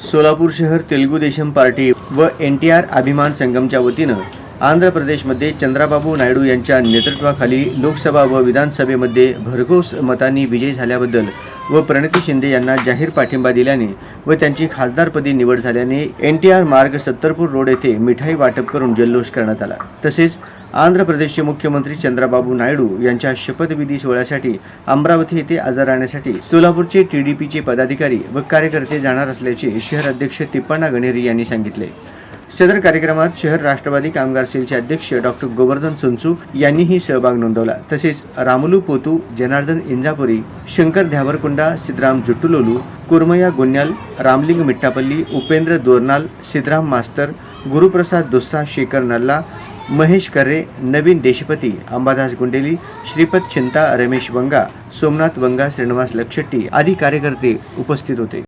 सोलापूर शहर तेलुगू देशम पार्टी व NTR अभिमान संगमच्या वतीनं आंध्र प्रदेशमध्ये चंद्राबाबू नायडू यांच्या नेतृत्वाखाली लोकसभा व विधानसभेमध्ये भरघोस मतांनी विजय झाल्याबद्दल व प्रणिती शिंदे यांना जाहीर पाठिंबा दिल्याने व त्यांची खासदारपदी निवड झाल्याने NTR मार्ग सत्तरपूर रोड येथे मिठाई वाटप करून जल्लोष करण्यात आला। तसेच आंध्र प्रदेशचे मुख्यमंत्री चंद्राबाबू नायडू यांच्या शपथविधी सोहळ्यासाठी अमरावती येथे हजर राहण्यासाठी सोलापूरचे TDPचे पदाधिकारी व कार्यकर्ते जाणार असल्याचे शहर अध्यक्ष तिप्पण्णा गणेरी यांनी सांगितले। सदर कार्यक्रमात शहर राष्ट्रवादी कामगार सेलचे अध्यक्ष डॉक्टर गोवर्धन संचू यांनीही सहभाग नोंदवला। तसेच रामुलू पोतू, जनार्दन इंजापुरी, शंकर ध्यावरकुंडा, सिद्धराम जुट्टुलोलू, कुर्मया गुन्याल, रामलिंग मिट्टापल्ली, उपेंद्र दोरनाल, सिद्धराम मास्तर, गुरुप्रसाद दुस्सा, शेखर नल्ला, महेश कर्रे, नवीन देशपती, अंबादास गुंडेली, श्रीपद चिंता, रमेश वंगा, सोमनाथ वंगा, श्रीनिवास लक्षट्टी आदी कार्यकर्ते उपस्थित होते।